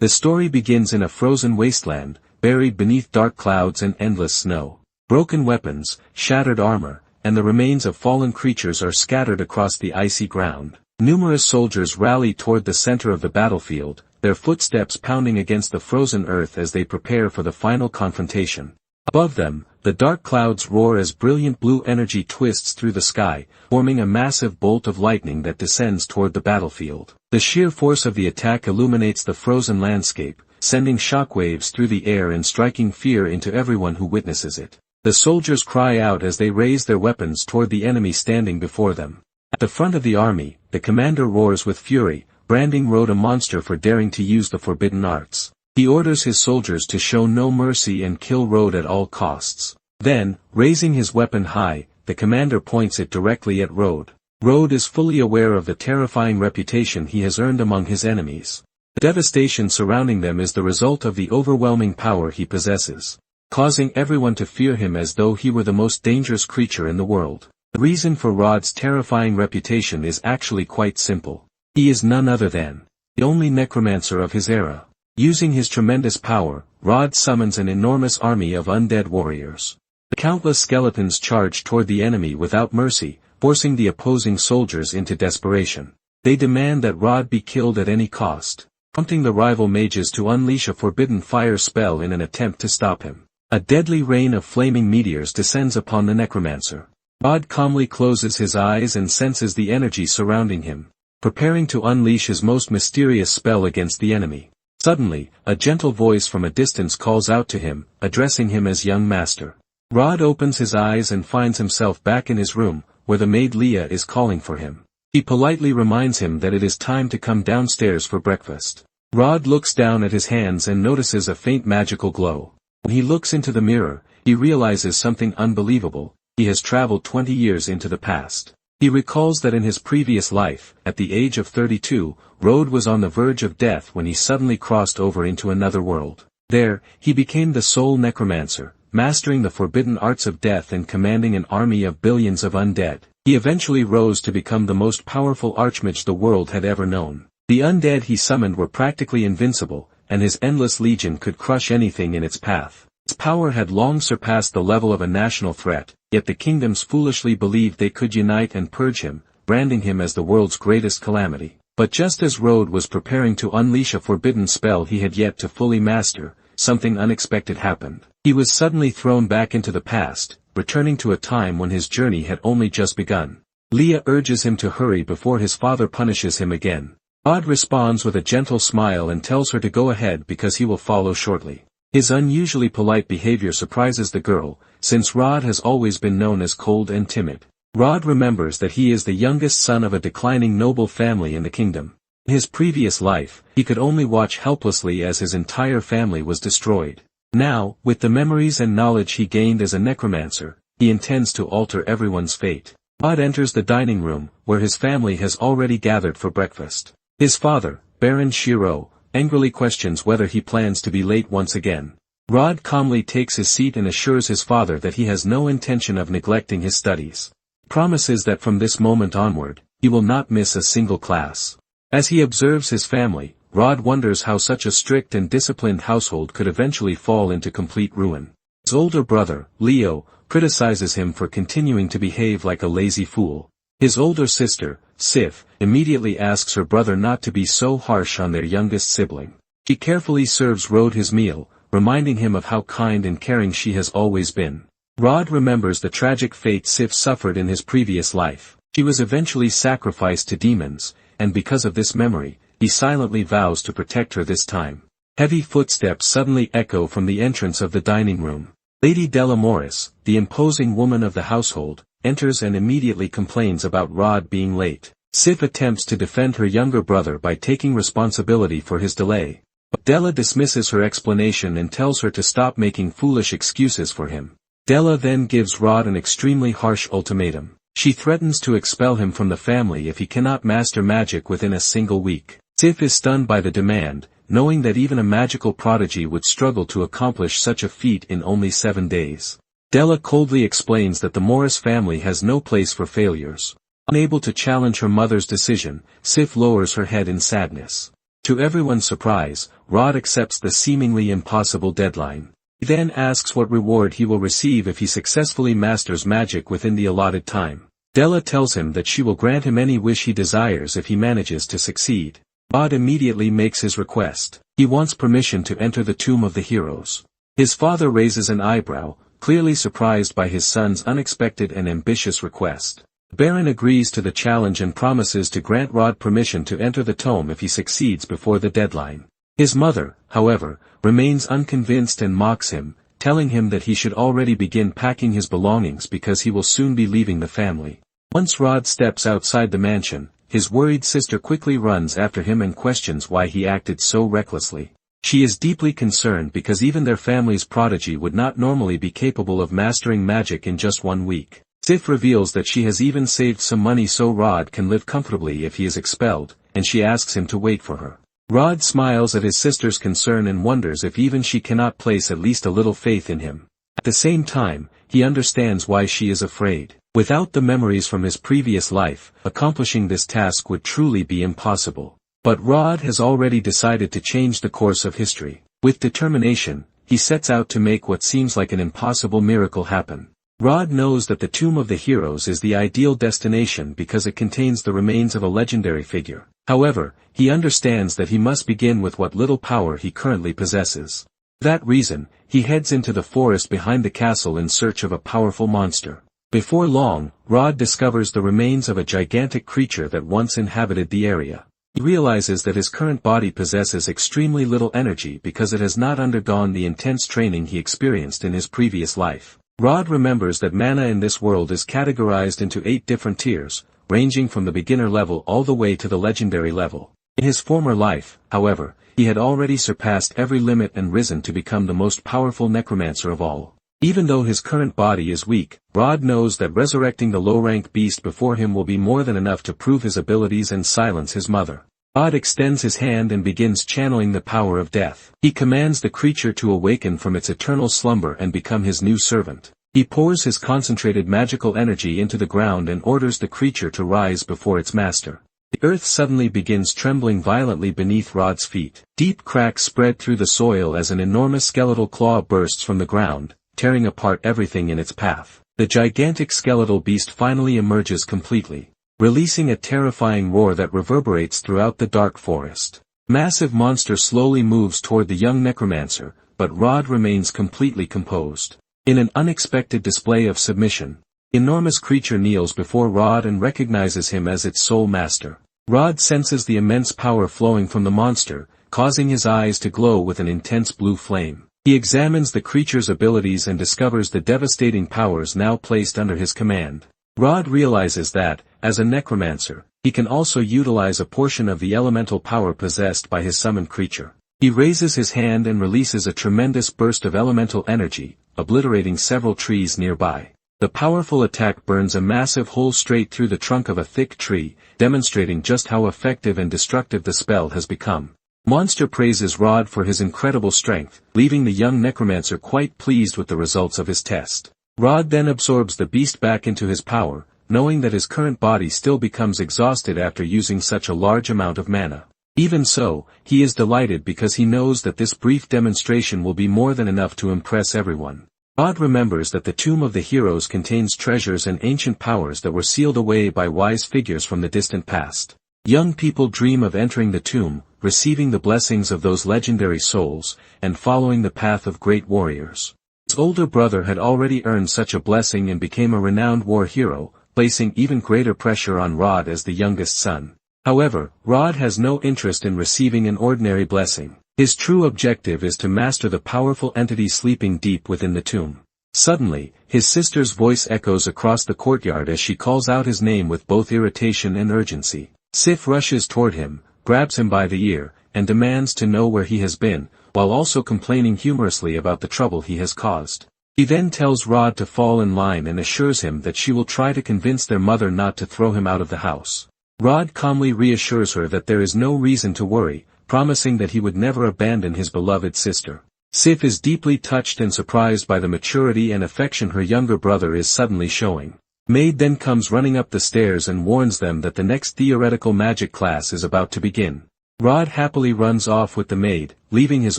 The story begins in a frozen wasteland, buried beneath dark clouds and endless snow. Broken weapons, shattered armor, and the remains of fallen creatures are scattered across the icy ground. Numerous soldiers rally toward the center of the battlefield, their footsteps pounding against the frozen earth as they prepare for the final confrontation. Above them, the dark clouds roar as brilliant blue energy twists through the sky, forming a massive bolt of lightning that descends toward the battlefield. The sheer force of the attack illuminates the frozen landscape, sending shockwaves through the air and striking fear into everyone who witnesses it. The soldiers cry out as they raise their weapons toward the enemy standing before them. At the front of the army, the commander roars with fury, branding Rhode a monster for daring to use the forbidden arts. He orders his soldiers to show no mercy and kill Rhode at all costs. Then, raising his weapon high, the commander points it directly at Rhode. Rhode is fully aware of the terrifying reputation he has earned among his enemies. The devastation surrounding them is the result of the overwhelming power he possesses, causing everyone to fear him as though he were the most dangerous creature in the world. The reason for Rhode's terrifying reputation is actually quite simple. He is none other than the only necromancer of his era. Using his tremendous power, Rhode summons an enormous army of undead warriors. The countless skeletons charge toward the enemy without mercy, forcing the opposing soldiers into desperation. They demand that Rhode be killed at any cost, prompting the rival mages to unleash a forbidden fire spell in an attempt to stop him. A deadly rain of flaming meteors descends upon the necromancer. Rhode calmly closes his eyes and senses the energy surrounding him, preparing to unleash his most mysterious spell against the enemy. Suddenly, a gentle voice from a distance calls out to him, addressing him as young master. Rhode opens his eyes and finds himself back in his room, where the maid Leah is calling for him. She politely reminds him that it is time to come downstairs for breakfast. Rhode looks down at his hands and notices a faint magical glow. When he looks into the mirror, he realizes something unbelievable. He has traveled 20 years into the past. He recalls that in his previous life, at the age of 32, Rhode was on the verge of death when he suddenly crossed over into another world. There, he became the sole necromancer, mastering the forbidden arts of death and commanding an army of billions of undead. He eventually rose to become the most powerful archmage the world had ever known. The undead he summoned were practically invincible, and his endless legion could crush anything in its path. His power had long surpassed the level of a national threat, yet the kingdoms foolishly believed they could unite and purge him, branding him as the world's greatest calamity. But just as Rhode was preparing to unleash a forbidden spell he had yet to fully master, something unexpected happened. He was suddenly thrown back into the past, returning to a time when his journey had only just begun. Leah urges him to hurry before his father punishes him again. Rhode responds with a gentle smile and tells her to go ahead because he will follow shortly. His unusually polite behavior surprises the girl, since Rhode has always been known as cold and timid. Rhode remembers that he is the youngest son of a declining noble family in the kingdom. In his previous life, he could only watch helplessly as his entire family was destroyed. Now, with the memories and knowledge he gained as a necromancer, he intends to alter everyone's fate. Rhode enters the dining room, where his family has already gathered for breakfast. His father, Baron Shiro, angrily questions whether he plans to be late once again. Rhode calmly takes his seat and assures his father that he has no intention of neglecting his studies. He promises that from this moment onward, he will not miss a single class. As he observes his family, Rhode wonders how such a strict and disciplined household could eventually fall into complete ruin. His older brother, Leo, criticizes him for continuing to behave like a lazy fool. His older sister, Sif, immediately asks her brother not to be so harsh on their youngest sibling. She carefully serves Rhode his meal, reminding him of how kind and caring she has always been. Rhode remembers the tragic fate Sif suffered in his previous life. She was eventually sacrificed to demons, and because of this memory, he silently vows to protect her this time. Heavy footsteps suddenly echo from the entrance of the dining room. Lady Della Morris, the imposing woman of the household, enters and immediately complains about Rhode being late. Sif attempts to defend her younger brother by taking responsibility for his delay. But Della dismisses her explanation and tells her to stop making foolish excuses for him. Della then gives Rhode an extremely harsh ultimatum. She threatens to expel him from the family if he cannot master magic within a single week. Sif is stunned by the demand, knowing that even a magical prodigy would struggle to accomplish such a feat in only 7 days. Della coldly explains that the Morris family has no place for failures. Unable to challenge her mother's decision, Sif lowers her head in sadness. To everyone's surprise, Rhode accepts the seemingly impossible deadline. He then asks what reward he will receive if he successfully masters magic within the allotted time. Della tells him that she will grant him any wish he desires if he manages to succeed. Rhode immediately makes his request. He wants permission to enter the Tomb of the Heroes. His father raises an eyebrow, clearly surprised by his son's unexpected and ambitious request. The Baron agrees to the challenge and promises to grant Rhode permission to enter the tomb if he succeeds before the deadline. His mother, however, remains unconvinced and mocks him, telling him that he should already begin packing his belongings because he will soon be leaving the family. Once Rhode steps outside the mansion, his worried sister quickly runs after him and questions why he acted so recklessly. She is deeply concerned because even their family's prodigy would not normally be capable of mastering magic in just 1 week. Sif reveals that she has even saved some money so Rhode can live comfortably if he is expelled, and she asks him to wait for her. Rhode smiles at his sister's concern and wonders if even she cannot place at least a little faith in him. At the same time, he understands why she is afraid. Without the memories from his previous life, accomplishing this task would truly be impossible. But Rhode has already decided to change the course of history. With determination, he sets out to make what seems like an impossible miracle happen. Rhode knows that the Tomb of the Heroes is the ideal destination because it contains the remains of a legendary figure. However, he understands that he must begin with what little power he currently possesses. For that reason, he heads into the forest behind the castle in search of a powerful monster. Before long, Rhode discovers the remains of a gigantic creature that once inhabited the area. He realizes that his current body possesses extremely little energy because it has not undergone the intense training he experienced in his previous life. Rhode remembers that mana in this world is categorized into 8 different tiers, ranging from the beginner level all the way to the legendary level. In his former life, however, he had already surpassed every limit and risen to become the most powerful necromancer of all. Even though his current body is weak, Rhode knows that resurrecting the low-rank beast before him will be more than enough to prove his abilities and silence his mother. Rhode extends his hand and begins channeling the power of death. He commands the creature to awaken from its eternal slumber and become his new servant. He pours his concentrated magical energy into the ground and orders the creature to rise before its master. The earth suddenly begins trembling violently beneath Rhode's feet. Deep cracks spread through the soil as an enormous skeletal claw bursts from the ground, tearing apart everything in its path. The gigantic skeletal beast finally emerges completely, releasing a terrifying roar that reverberates throughout the dark forest. Massive monster slowly moves toward the young necromancer, but Rhode remains completely composed. In an unexpected display of submission, the enormous creature kneels before Rhode and recognizes him as its sole master. Rhode senses the immense power flowing from the monster, causing his eyes to glow with an intense blue flame. He examines the creature's abilities and discovers the devastating powers now placed under his command. Rhode realizes that, as a necromancer, he can also utilize a portion of the elemental power possessed by his summoned creature. He raises his hand and releases a tremendous burst of elemental energy, obliterating several trees nearby. The powerful attack burns a massive hole straight through the trunk of a thick tree, demonstrating just how effective and destructive the spell has become. Monster praises Rhode for his incredible strength, leaving the young necromancer quite pleased with the results of his test. Rhode then absorbs the beast back into his power, knowing that his current body still becomes exhausted after using such a large amount of mana. Even so, he is delighted because he knows that this brief demonstration will be more than enough to impress everyone. Rhode remembers that the Tomb of the Heroes contains treasures and ancient powers that were sealed away by wise figures from the distant past. Young people dream of entering the tomb, receiving the blessings of those legendary souls, and following the path of great warriors. His older brother had already earned such a blessing and became a renowned war hero, placing even greater pressure on Rhode as the youngest son. However, Rhode has no interest in receiving an ordinary blessing. His true objective is to master the powerful entity sleeping deep within the tomb. Suddenly, his sister's voice echoes across the courtyard as she calls out his name with both irritation and urgency. Sif rushes toward him, grabs him by the ear, and demands to know where he has been, while also complaining humorously about the trouble he has caused. He then tells Rhode to fall in line and assures him that she will try to convince their mother not to throw him out of the house. Rhode calmly reassures her that there is no reason to worry, promising that he would never abandon his beloved sister. Sif is deeply touched and surprised by the maturity and affection her younger brother is suddenly showing. Maid then comes running up the stairs and warns them that the next theoretical magic class is about to begin. Rhode happily runs off with the maid, leaving his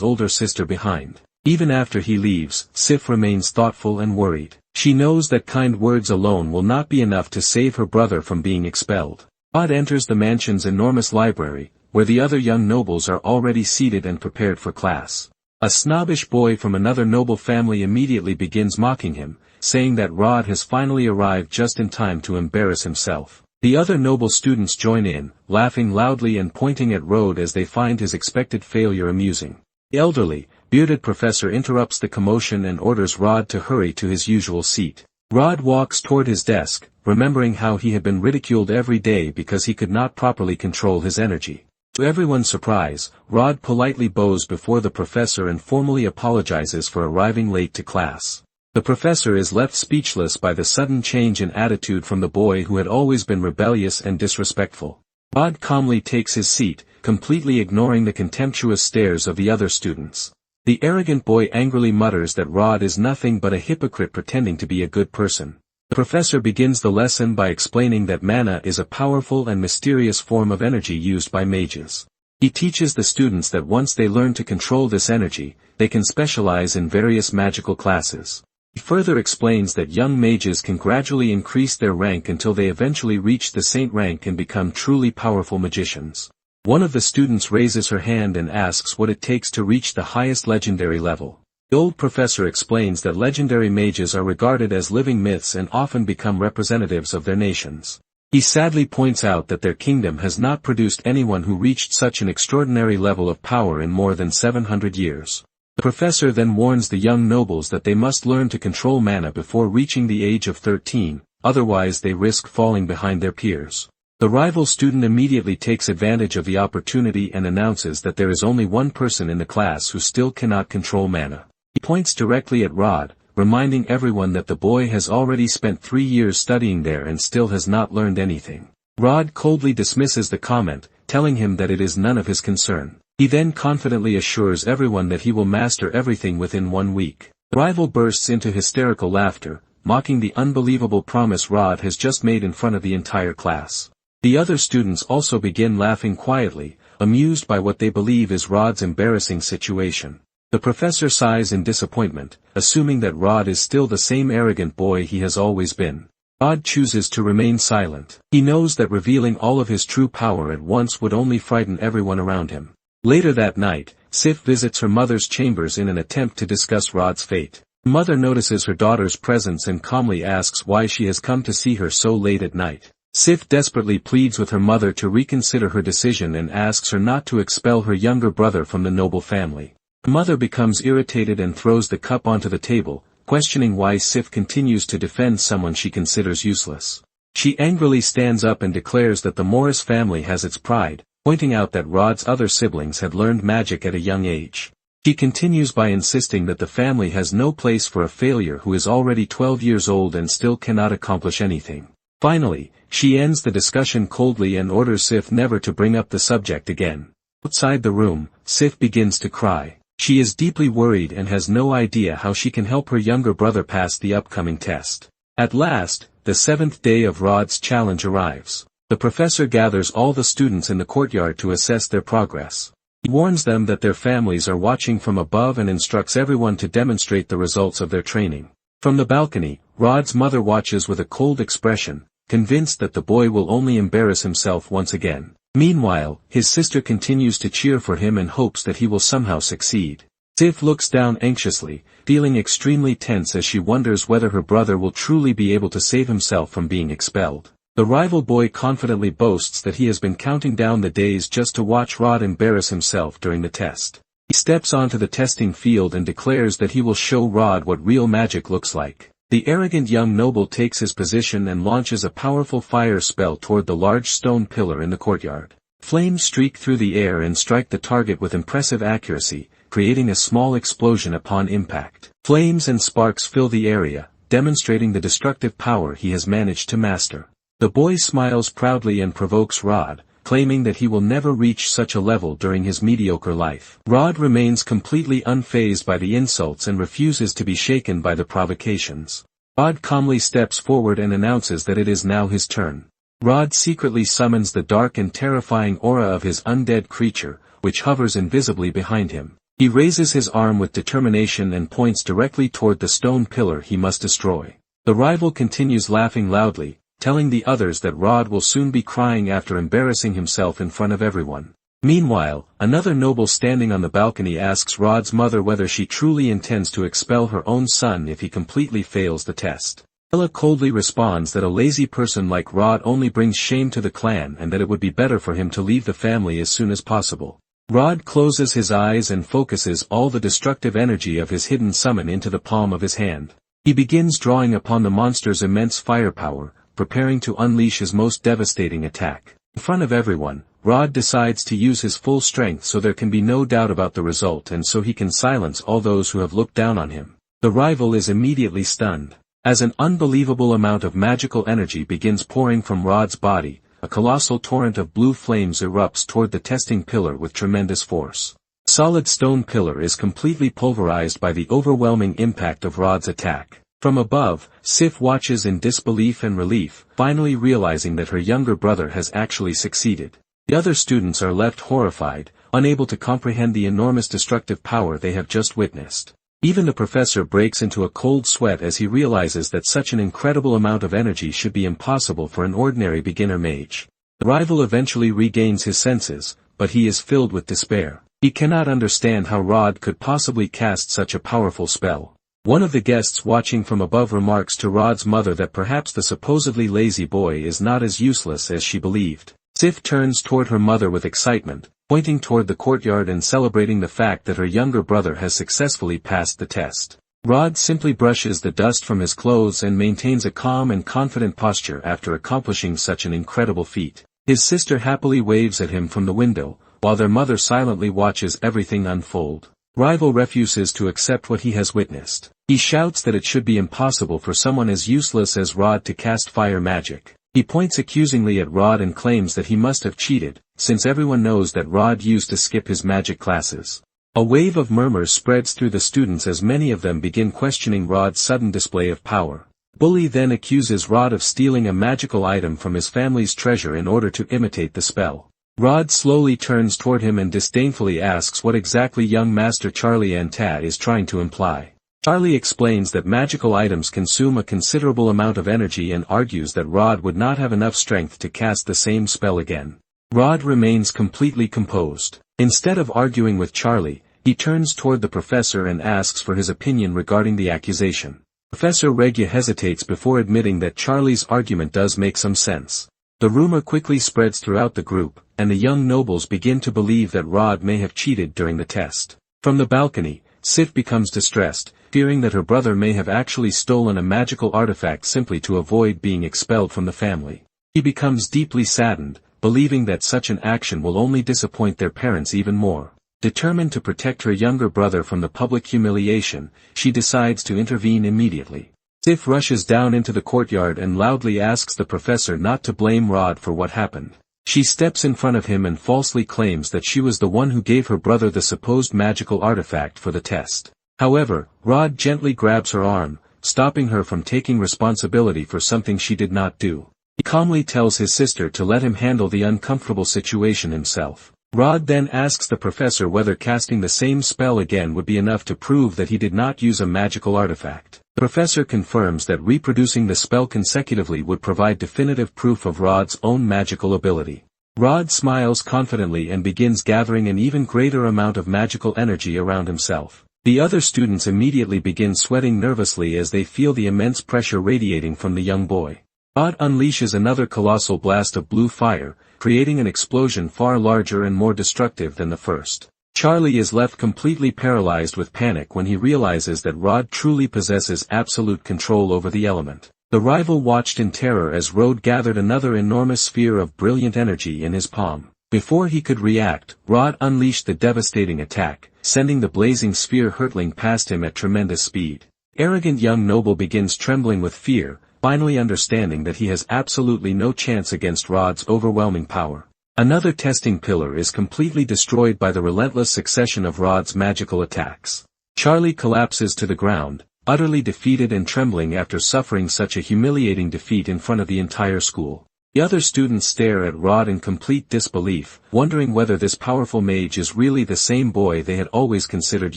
older sister behind. Even after he leaves, Sif remains thoughtful and worried. She knows that kind words alone will not be enough to save her brother from being expelled. Rhode enters the mansion's enormous library, where the other young nobles are already seated and prepared for class. A snobbish boy from another noble family immediately begins mocking him, saying that Rhode has finally arrived just in time to embarrass himself. The other noble students join in, laughing loudly and pointing at Rhode as they find his expected failure amusing. The elderly, bearded professor interrupts the commotion and orders Rhode to hurry to his usual seat. Rhode walks toward his desk, remembering how he had been ridiculed every day because he could not properly control his energy. To everyone's surprise, Rhode politely bows before the professor and formally apologizes for arriving late to class. The professor is left speechless by the sudden change in attitude from the boy who had always been rebellious and disrespectful. Rhode calmly takes his seat, completely ignoring the contemptuous stares of the other students. The arrogant boy angrily mutters that Rhode is nothing but a hypocrite pretending to be a good person. The professor begins the lesson by explaining that mana is a powerful and mysterious form of energy used by mages. He teaches the students that once they learn to control this energy, they can specialize in various magical classes. He further explains that young mages can gradually increase their rank until they eventually reach the saint rank and become truly powerful magicians. One of the students raises her hand and asks what it takes to reach the highest legendary level. The old professor explains that legendary mages are regarded as living myths and often become representatives of their nations. He sadly points out that their kingdom has not produced anyone who reached such an extraordinary level of power in more than 700 years. The professor then warns the young nobles that they must learn to control mana before reaching the age of 13, otherwise they risk falling behind their peers. The rival student immediately takes advantage of the opportunity and announces that there is only one person in the class who still cannot control mana. He points directly at Rhode, reminding everyone that the boy has already spent 3 years studying there and still has not learned anything. Rhode coldly dismisses the comment, telling him that it is none of his concern. He then confidently assures everyone that he will master everything within 1 week. The rival bursts into hysterical laughter, mocking the unbelievable promise Rhode has just made in front of the entire class. The other students also begin laughing quietly, amused by what they believe is Rhode's embarrassing situation. The professor sighs in disappointment, assuming that Rhode is still the same arrogant boy he has always been. Rhode chooses to remain silent. He knows that revealing all of his true power at once would only frighten everyone around him. Later that night, Sif visits her mother's chambers in an attempt to discuss Rhode's fate. The mother notices her daughter's presence and calmly asks why she has come to see her so late at night. Sif desperately pleads with her mother to reconsider her decision and asks her not to expel her younger brother from the noble family. The mother becomes irritated and throws the cup onto the table, questioning why Sif continues to defend someone she considers useless. She angrily stands up and declares that the Morris family has its pride, pointing out that Rhode's other siblings had learned magic at a young age. She continues by insisting that the family has no place for a failure who is already 12 years old and still cannot accomplish anything. Finally, she ends the discussion coldly and orders Sif never to bring up the subject again. Outside the room, Sif begins to cry. She is deeply worried and has no idea how she can help her younger brother pass the upcoming test. At last, the 7th day of Rhode's challenge arrives. The professor gathers all the students in the courtyard to assess their progress. He warns them that their families are watching from above and instructs everyone to demonstrate the results of their training. From the balcony, Rhode's mother watches with a cold expression, convinced that the boy will only embarrass himself once again. Meanwhile, his sister continues to cheer for him and hopes that he will somehow succeed. Sif looks down anxiously, feeling extremely tense as she wonders whether her brother will truly be able to save himself from being expelled. The rival boy confidently boasts that he has been counting down the days just to watch Rhode embarrass himself during the test. He steps onto the testing field and declares that he will show Rhode what real magic looks like. The arrogant young noble takes his position and launches a powerful fire spell toward the large stone pillar in the courtyard. Flames streak through the air and strike the target with impressive accuracy, creating a small explosion upon impact. Flames and sparks fill the area, demonstrating the destructive power he has managed to master. The boy smiles proudly and provokes Rhode, claiming that he will never reach such a level during his mediocre life. Rhode remains completely unfazed by the insults and refuses to be shaken by the provocations. Rhode calmly steps forward and announces that it is now his turn. Rhode secretly summons the dark and terrifying aura of his undead creature, which hovers invisibly behind him. He raises his arm with determination and points directly toward the stone pillar he must destroy. The rival continues laughing loudly, telling the others that Rhode will soon be crying after embarrassing himself in front of everyone. Meanwhile, another noble standing on the balcony asks Rhode's mother whether she truly intends to expel her own son if he completely fails the test. Ella coldly responds that a lazy person like Rhode only brings shame to the clan and that it would be better for him to leave the family as soon as possible. Rhode closes his eyes and focuses all the destructive energy of his hidden summon into the palm of his hand. He begins drawing upon the monster's immense firepower, preparing to unleash his most devastating attack. In front of everyone, Rhode decides to use his full strength so there can be no doubt about the result and so he can silence all those who have looked down on him. The rival is immediately stunned. As an unbelievable amount of magical energy begins pouring from Rhode's body, a colossal torrent of blue flames erupts toward the testing pillar with tremendous force. The solid stone pillar is completely pulverized by the overwhelming impact of Rhode's attack. From above, Sif watches in disbelief and relief, finally realizing that her younger brother has actually succeeded. The other students are left horrified, unable to comprehend the enormous destructive power they have just witnessed. Even the professor breaks into a cold sweat as he realizes that such an incredible amount of energy should be impossible for an ordinary beginner mage. The rival eventually regains his senses, but he is filled with despair. He cannot understand how Rhode could possibly cast such a powerful spell. One of the guests watching from above remarks to Rhode's mother that perhaps the supposedly lazy boy is not as useless as she believed. Sif turns toward her mother with excitement, pointing toward the courtyard and celebrating the fact that her younger brother has successfully passed the test. Rhode simply brushes the dust from his clothes and maintains a calm and confident posture after accomplishing such an incredible feat. His sister happily waves at him from the window, while their mother silently watches everything unfold. Rival refuses to accept what he has witnessed. He shouts that it should be impossible for someone as useless as Rhode to cast fire magic. He points accusingly at Rhode and claims that he must have cheated, since everyone knows that Rhode used to skip his magic classes. A wave of murmurs spreads through the students as many of them begin questioning Rhode's sudden display of power. Bully then accuses Rhode of stealing a magical item from his family's treasure in order to imitate the spell. Rhode slowly turns toward him and disdainfully asks what exactly young Master Charlie Antad is trying to imply. Charlie explains that magical items consume a considerable amount of energy and argues that Rhode would not have enough strength to cast the same spell again. Rhode remains completely composed. Instead of arguing with Charlie, he turns toward the professor and asks for his opinion regarding the accusation. Professor Regya hesitates before admitting that Charlie's argument does make some sense. The rumor quickly spreads throughout the group, and the young nobles begin to believe that Rhode may have cheated during the test. From the balcony, Sif becomes distressed, fearing that her brother may have actually stolen a magical artifact simply to avoid being expelled from the family. He becomes deeply saddened, believing that such an action will only disappoint their parents even more. Determined to protect her younger brother from the public humiliation, she decides to intervene immediately. Sif rushes down into the courtyard and loudly asks the professor not to blame Rhode for what happened. She steps in front of him and falsely claims that she was the one who gave her brother the supposed magical artifact for the test. However, Rhode gently grabs her arm, stopping her from taking responsibility for something she did not do. He calmly tells his sister to let him handle the uncomfortable situation himself. Rhode then asks the professor whether casting the same spell again would be enough to prove that he did not use a magical artifact. The professor confirms that reproducing the spell consecutively would provide definitive proof of Rhode's own magical ability. Rhode smiles confidently and begins gathering an even greater amount of magical energy around himself. The other students immediately begin sweating nervously as they feel the immense pressure radiating from the young boy. Rhode unleashes another colossal blast of blue fire, creating an explosion far larger and more destructive than the first. Charlie is left completely paralyzed with panic when he realizes that Rhode truly possesses absolute control over the element. The rival watched in terror as Rhode gathered another enormous sphere of brilliant energy in his palm. Before he could react, Rhode unleashed the devastating attack, sending the blazing sphere hurtling past him at tremendous speed. Arrogant young noble begins trembling with fear, finally understanding that he has absolutely no chance against Rhode's overwhelming power. Another testing pillar is completely destroyed by the relentless succession of Rhode's magical attacks. Charlie collapses to the ground, utterly defeated and trembling after suffering such a humiliating defeat in front of the entire school. The other students stare at Rhode in complete disbelief, wondering whether this powerful mage is really the same boy they had always considered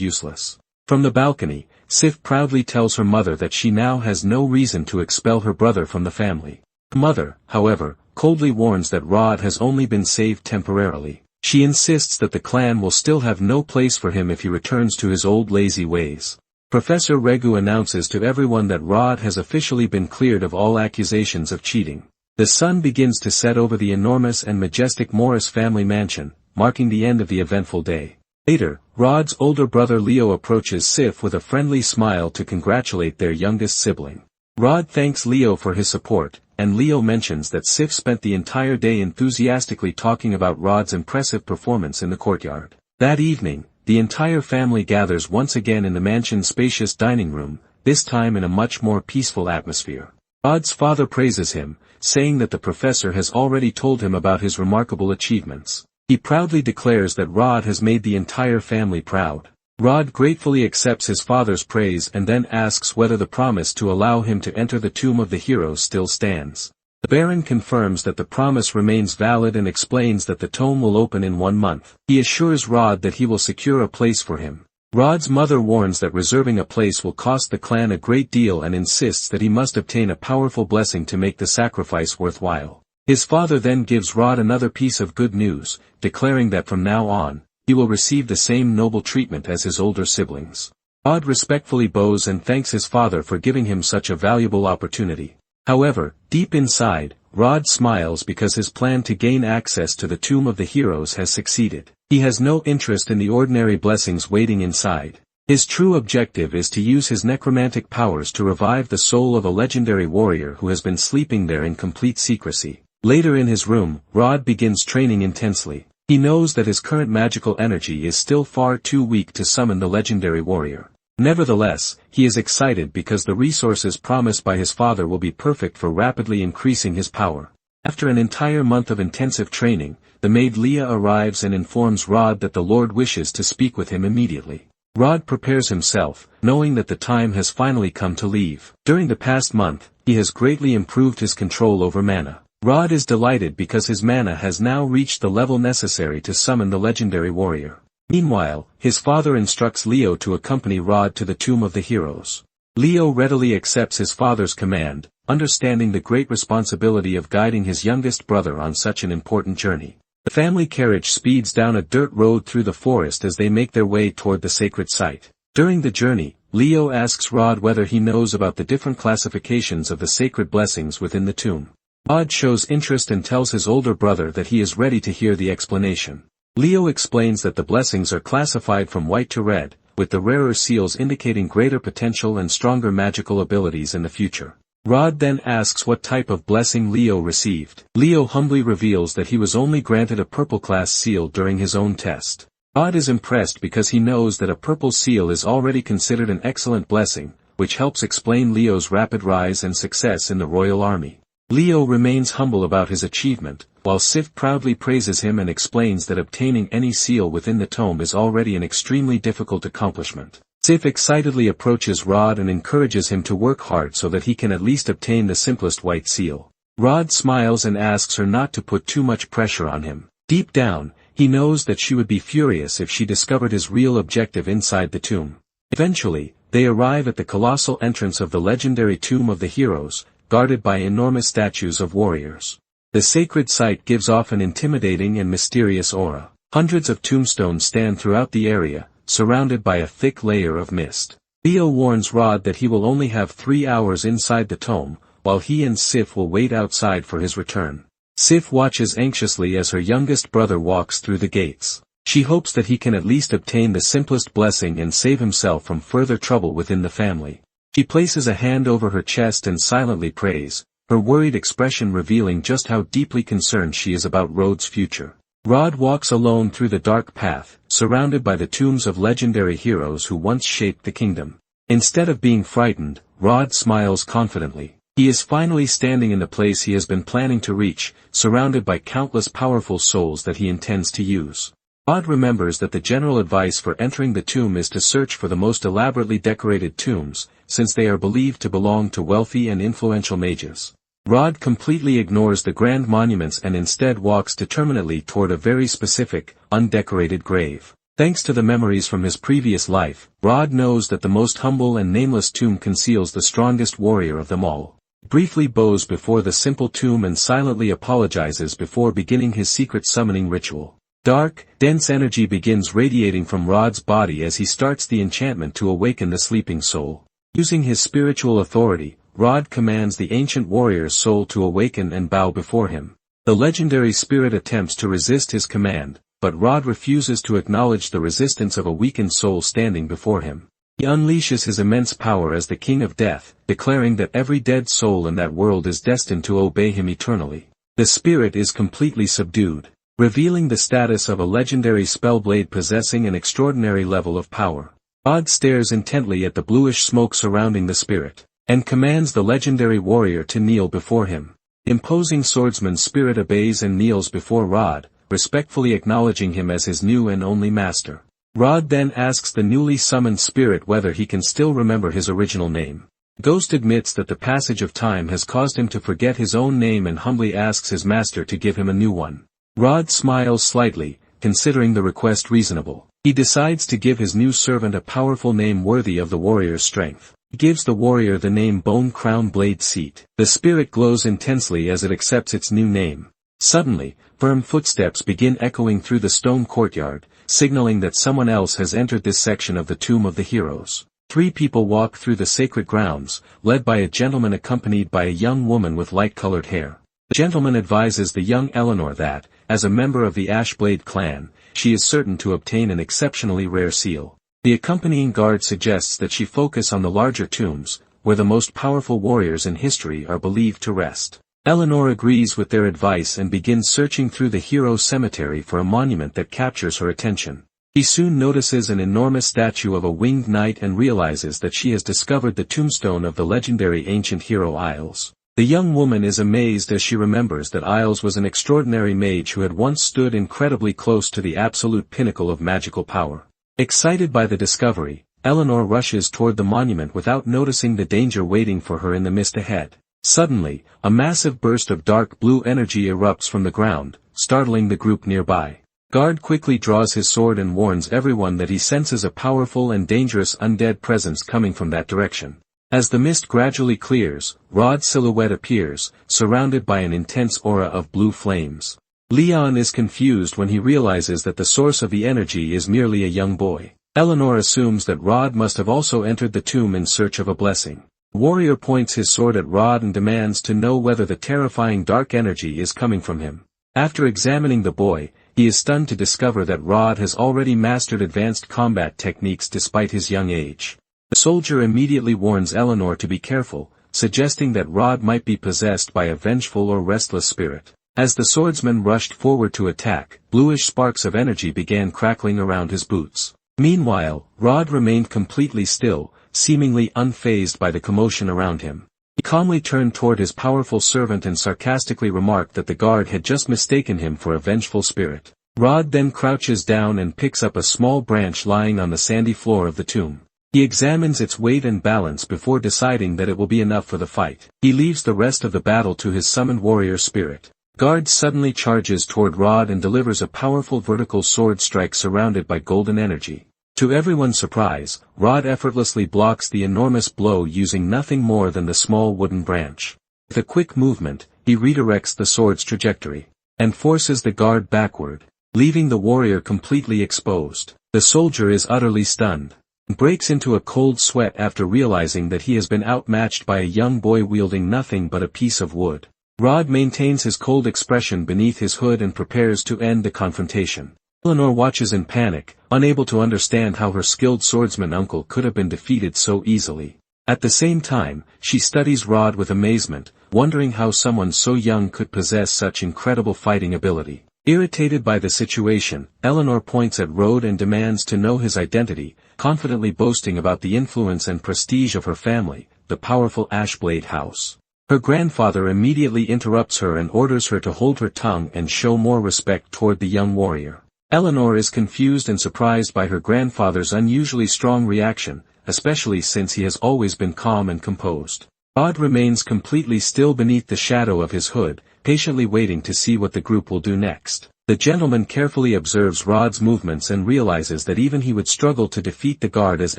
useless. From the balcony, Sif proudly tells her mother that she now has no reason to expel her brother from the family. Her mother, however, coldly warns that Rhode has only been saved temporarily. She insists that the clan will still have no place for him if he returns to his old lazy ways. Professor Regu announces to everyone that Rhode has officially been cleared of all accusations of cheating. The sun begins to set over the enormous and majestic Morris family mansion, marking the end of the eventful day. Later, Rhode's older brother Leo approaches Sif with a friendly smile to congratulate their youngest sibling. Rhode thanks Leo for his support, and Leo mentions that Sif spent the entire day enthusiastically talking about Rhode's impressive performance in the courtyard. That evening, the entire family gathers once again in the mansion's spacious dining room, this time in a much more peaceful atmosphere. Rhode's father praises him, saying that the professor has already told him about his remarkable achievements. He proudly declares that Rhode has made the entire family proud. Rhode gratefully accepts his father's praise and then asks whether the promise to allow him to enter the tomb of the heroes still stands. The Baron confirms that the promise remains valid and explains that the tomb will open in 1 month. He assures Rhode that he will secure a place for him. Rhode's mother warns that reserving a place will cost the clan a great deal and insists that he must obtain a powerful blessing to make the sacrifice worthwhile. His father then gives Rhode another piece of good news, declaring that from now on, he will receive the same noble treatment as his older siblings. Rhode respectfully bows and thanks his father for giving him such a valuable opportunity. However, deep inside, Rhode smiles because his plan to gain access to the tomb of the heroes has succeeded. He has no interest in the ordinary blessings waiting inside. His true objective is to use his necromantic powers to revive the soul of a legendary warrior who has been sleeping there in complete secrecy. Later in his room, Rhode begins training intensely. He knows that his current magical energy is still far too weak to summon the legendary warrior. Nevertheless, he is excited because the resources promised by his father will be perfect for rapidly increasing his power. After an entire month of intensive training, the maid Leah arrives and informs Rhode that the Lord wishes to speak with him immediately. Rhode prepares himself, knowing that the time has finally come to leave. During the past month, he has greatly improved his control over mana. Rhode is delighted because his mana has now reached the level necessary to summon the legendary warrior. Meanwhile, his father instructs Leo to accompany Rhode to the tomb of the heroes. Leo readily accepts his father's command, understanding the great responsibility of guiding his youngest brother on such an important journey. The family carriage speeds down a dirt road through the forest as they make their way toward the sacred site. During the journey, Leo asks Rhode whether he knows about the different classifications of the sacred blessings within the tomb. Rhode shows interest and tells his older brother that he is ready to hear the explanation. Leo explains that the blessings are classified from white to red, with the rarer seals indicating greater potential and stronger magical abilities in the future. Rhode then asks what type of blessing Leo received. Leo humbly reveals that he was only granted a purple class seal during his own test. Rhode is impressed because he knows that a purple seal is already considered an excellent blessing, which helps explain Leo's rapid rise and success in the royal army. Leo remains humble about his achievement, while Sif proudly praises him and explains that obtaining any seal within the tome is already an extremely difficult accomplishment. Sif excitedly approaches Rhode and encourages him to work hard so that he can at least obtain the simplest white seal. Rhode smiles and asks her not to put too much pressure on him. Deep down, he knows that she would be furious if she discovered his real objective inside the tomb. Eventually, they arrive at the colossal entrance of the legendary tomb of the heroes, guarded by enormous statues of warriors. The sacred site gives off an intimidating and mysterious aura. Hundreds of tombstones stand throughout the area, surrounded by a thick layer of mist. Leo warns Rhode that he will only have 3 hours inside the tomb, while he and Sif will wait outside for his return. Sif watches anxiously as her youngest brother walks through the gates. She hopes that he can at least obtain the simplest blessing and save himself from further trouble within the family. She places a hand over her chest and silently prays, her worried expression revealing just how deeply concerned she is about Rhode's future. Rhode walks alone through the dark path, surrounded by the tombs of legendary heroes who once shaped the kingdom. Instead of being frightened, Rhode smiles confidently. He is finally standing in the place he has been planning to reach, surrounded by countless powerful souls that he intends to use. Rhode remembers that the general advice for entering the tomb is to search for the most elaborately decorated tombs, since they are believed to belong to wealthy and influential mages. Rhode completely ignores the grand monuments and instead walks determinedly toward a very specific, undecorated grave. Thanks to the memories from his previous life, Rhode knows that the most humble and nameless tomb conceals the strongest warrior of them all. He briefly bows before the simple tomb and silently apologizes before beginning his secret summoning ritual. Dark, dense energy begins radiating from Rhode's body as he starts the enchantment to awaken the sleeping soul. Using his spiritual authority, Rhode commands the ancient warrior's soul to awaken and bow before him. The legendary spirit attempts to resist his command, but Rhode refuses to acknowledge the resistance of a weakened soul standing before him. He unleashes his immense power as the King of Death, declaring that every dead soul in that world is destined to obey him eternally. The spirit is completely subdued, revealing the status of a legendary spellblade possessing an extraordinary level of power. Rhode stares intently at the bluish smoke surrounding the spirit, and commands the legendary warrior to kneel before him. Imposing swordsman spirit obeys and kneels before Rhode, respectfully acknowledging him as his new and only master. Rhode then asks the newly summoned spirit whether he can still remember his original name. Ghost admits that the passage of time has caused him to forget his own name and humbly asks his master to give him a new one. Rhode smiles slightly, considering the request reasonable. He decides to give his new servant a powerful name worthy of the warrior's strength. He gives the warrior the name Bone Crown Blade Seat. The spirit glows intensely as it accepts its new name. Suddenly, firm footsteps begin echoing through the stone courtyard, signaling that someone else has entered this section of the Tomb of the Heroes. 3 people walk through the sacred grounds, led by a gentleman accompanied by a young woman with light-colored hair. The gentleman advises the young Eleanor that, as a member of the Ashblade clan, she is certain to obtain an exceptionally rare seal. The accompanying guard suggests that she focus on the larger tombs, where the most powerful warriors in history are believed to rest. Eleanor agrees with their advice and begins searching through the heroes' cemetery for a monument that captures her attention. She soon notices an enormous statue of a winged knight and realizes that she has discovered the tombstone of the legendary ancient hero Isles. The young woman is amazed as she remembers that Isles was an extraordinary mage who had once stood incredibly close to the absolute pinnacle of magical power. Excited by the discovery, Eleanor rushes toward the monument without noticing the danger waiting for her in the mist ahead. Suddenly, a massive burst of dark blue energy erupts from the ground, startling the group nearby. Guard quickly draws his sword and warns everyone that he senses a powerful and dangerous undead presence coming from that direction. As the mist gradually clears, Rhode's silhouette appears, surrounded by an intense aura of blue flames. Leon is confused when he realizes that the source of the energy is merely a young boy. Eleanor assumes that Rhode must have also entered the tomb in search of a blessing. The warrior points his sword at Rhode and demands to know whether the terrifying dark energy is coming from him. After examining the boy, he is stunned to discover that Rhode has already mastered advanced combat techniques despite his young age. The soldier immediately warns Eleanor to be careful, suggesting that Rhode might be possessed by a vengeful or restless spirit. As the swordsman rushed forward to attack, bluish sparks of energy began crackling around his boots. Meanwhile, Rhode remained completely still, seemingly unfazed by the commotion around him. He calmly turned toward his powerful servant and sarcastically remarked that the guard had just mistaken him for a vengeful spirit. Rhode then crouches down and picks up a small branch lying on the sandy floor of the tomb. He examines its weight and balance before deciding that it will be enough for the fight. He leaves the rest of the battle to his summoned warrior spirit. Guard suddenly charges toward Rhode and delivers a powerful vertical sword strike surrounded by golden energy. To everyone's surprise, Rhode effortlessly blocks the enormous blow using nothing more than the small wooden branch. With a quick movement, he redirects the sword's trajectory, and forces the guard backward, leaving the warrior completely exposed. The soldier is utterly stunned, and breaks into a cold sweat after realizing that he has been outmatched by a young boy wielding nothing but a piece of wood. Rhode maintains his cold expression beneath his hood and prepares to end the confrontation. Eleanor watches in panic, unable to understand how her skilled swordsman uncle could have been defeated so easily. At the same time, she studies Rhode with amazement, wondering how someone so young could possess such incredible fighting ability. Irritated by the situation, Eleanor points at Rhode and demands to know his identity, confidently boasting about the influence and prestige of her family, the powerful Ashblade house. Her grandfather immediately interrupts her and orders her to hold her tongue and show more respect toward the young warrior. Eleanor is confused and surprised by her grandfather's unusually strong reaction, especially since he has always been calm and composed. Rhode remains completely still beneath the shadow of his hood, patiently waiting to see what the group will do next. The gentleman carefully observes Rhode's movements and realizes that even he would struggle to defeat the guard as